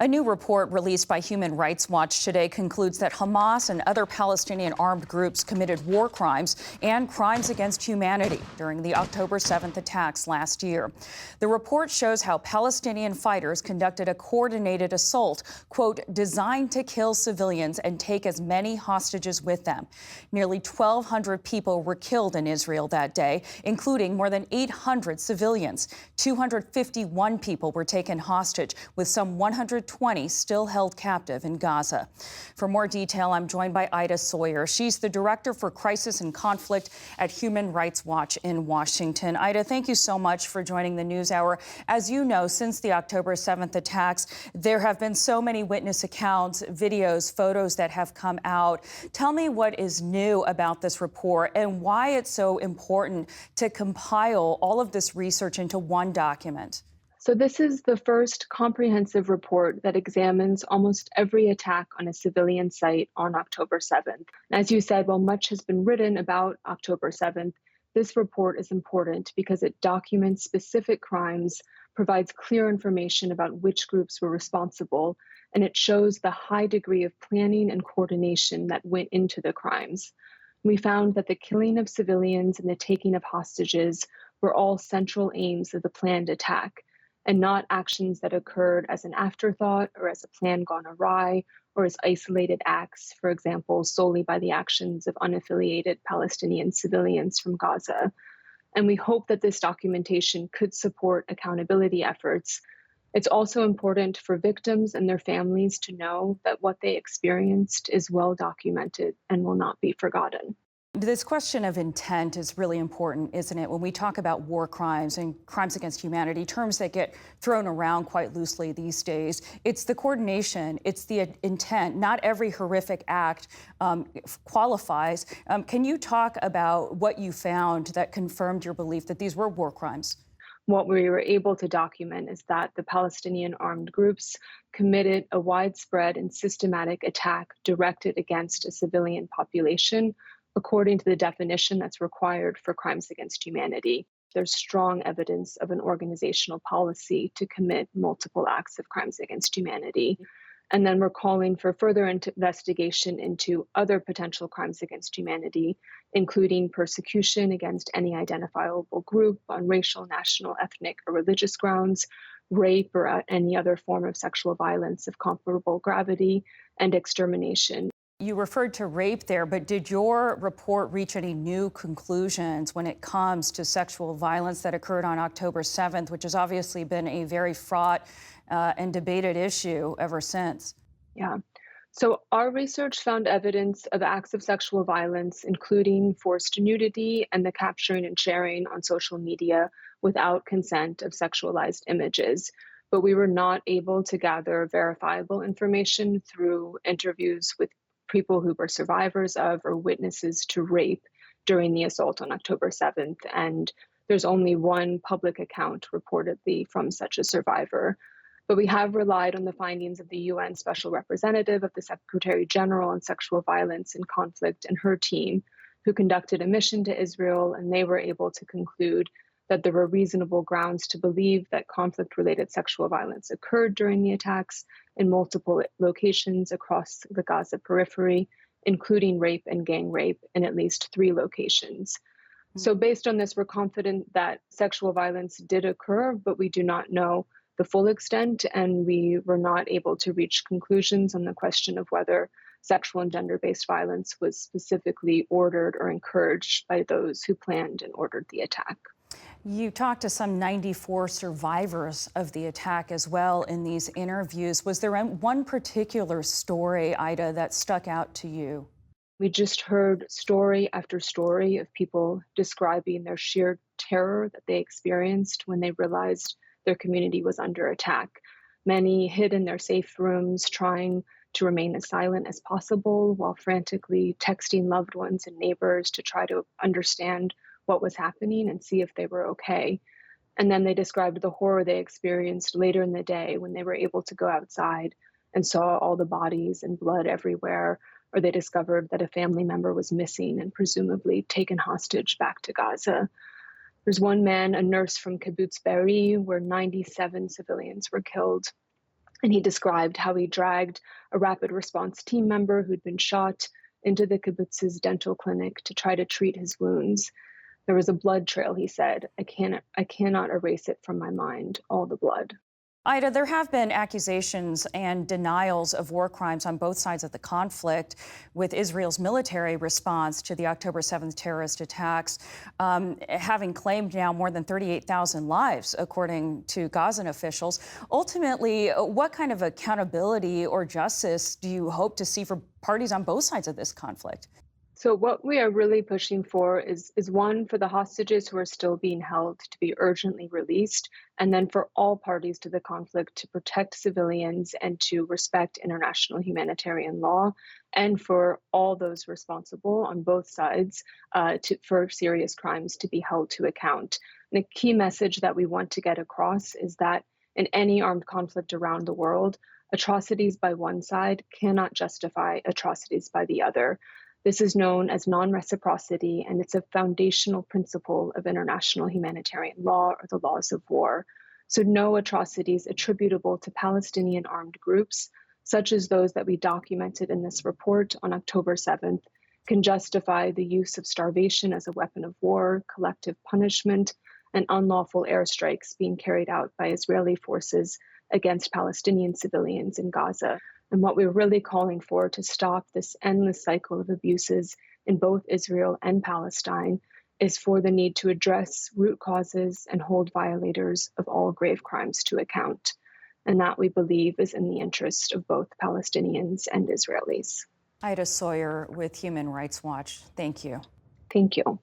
A new report released by Human Rights Watch today concludes that Hamas and other Palestinian armed groups committed war crimes and crimes against humanity during the October 7th attacks last year. The report shows how Palestinian fighters conducted a coordinated assault, quote, designed to kill civilians and take as many hostages with them. Nearly 1,200 people were killed in Israel that day, including more than 800 civilians. 251 people were taken hostage, with some 120 still held captive in Gaza. For more detail, I'm joined by Ida Sawyer. She's the Director for Crisis and Conflict at Human Rights Watch in Washington. Ida, thank you so much for joining the NewsHour. As you know, since the October 7th attacks, there have been so many witness accounts, videos, photos that have come out. Tell me what is new about this report and why it's so important to compile all of this research into one document. So this is the first comprehensive report that examines almost every attack on a civilian site on October 7th. As you said, while much has been written about October 7th, this report is important because it documents specific crimes, provides clear information about which groups were responsible, and it shows the high degree of planning and coordination that went into the crimes. We found that the killing of civilians and the taking of hostages were all central aims of the planned attack, and not actions that occurred as an afterthought or as a plan gone awry or as isolated acts, for example, solely by the actions of unaffiliated Palestinian civilians from Gaza. And we hope that this documentation could support accountability efforts. It's also important for victims and their families to know that what they experienced is well documented and will not be forgotten. This question of intent is really important, isn't it? When we talk about war crimes and crimes against humanity, terms that get thrown around quite loosely these days, it's the coordination, it's the intent. Not every horrific act qualifies. Can you talk about what you found that confirmed your belief that these were war crimes? What we were able to document is that the Palestinian armed groups committed a widespread and systematic attack directed against a civilian population according to the definition that's required for crimes against humanity. There's strong evidence of an organizational policy to commit multiple acts of crimes against humanity. And then we're calling for further investigation into other potential crimes against humanity, including persecution against any identifiable group on racial, national, ethnic, or religious grounds, rape or any other form of sexual violence of comparable gravity, and extermination. You referred to rape there, but did your report reach any new conclusions when it comes to sexual violence that occurred on October 7th, which has obviously been a very fraught and debated issue ever since? Yeah. So our research found evidence of acts of sexual violence, including forced nudity and the capturing and sharing on social media without consent of sexualized images. But we were not able to gather verifiable information through interviews with people who were survivors of or witnesses to rape during the assault on October 7th. And there's only one public account reportedly from such a survivor. But we have relied on the findings of the UN Special Representative of the Secretary General on Sexual Violence and Conflict and her team, who conducted a mission to Israel, and they were able to conclude that there were reasonable grounds to believe that conflict-related sexual violence occurred during the attacks in multiple locations across the Gaza periphery, including rape and gang rape in at least 3 locations. So based on this, we're confident that sexual violence did occur, but we do not know the full extent, and we were not able to reach conclusions on the question of whether sexual and gender-based violence was specifically ordered or encouraged by those who planned and ordered the attack. You talked to some 94 survivors of the attack as well in these interviews. Was there one particular story, Ida, that stuck out to you? We just heard story after story of people describing their sheer terror that they experienced when they realized their community was under attack. Many hid in their safe rooms, trying to remain as silent as possible while frantically texting loved ones and neighbors to try to understand what was happening and see if they were okay. And then they described the horror they experienced later in the day when they were able to go outside and saw all the bodies and blood everywhere, or they discovered that a family member was missing and presumably taken hostage back to Gaza. There's one man, a nurse from Kibbutz Be'eri, where 97 civilians were killed. And he described how he dragged a rapid response team member who'd been shot into the kibbutz's dental clinic to try to treat his wounds. There was a blood trail, he said. I cannot erase it from my mind, all the blood. Ida, there have been accusations and denials of war crimes on both sides of the conflict, with Israel's military response to the October 7th terrorist attacks having claimed now more than 38,000 lives, according to Gazan officials. Ultimately, what kind of accountability or justice do you hope to see for parties on both sides of this conflict? So what we are really pushing for is one, for the hostages who are still being held to be urgently released, and then for all parties to the conflict to protect civilians and to respect international humanitarian law, and for all those responsible on both sides for serious crimes to be held to account. And the key message that we want to get across is that in any armed conflict around the world, atrocities by one side cannot justify atrocities by the other. This is known as non-reciprocity, and it's a foundational principle of international humanitarian law, or the laws of war. So no atrocities attributable to Palestinian armed groups, such as those that we documented in this report on October 7th, can justify the use of starvation as a weapon of war, collective punishment, and unlawful airstrikes being carried out by Israeli forces against Palestinian civilians in Gaza. And what we're really calling for to stop this endless cycle of abuses in both Israel and Palestine is for the need to address root causes and hold violators of all grave crimes to account. And that, we believe, is in the interest of both Palestinians and Israelis. Ida Sawyer with Human Rights Watch, thank you. Thank you.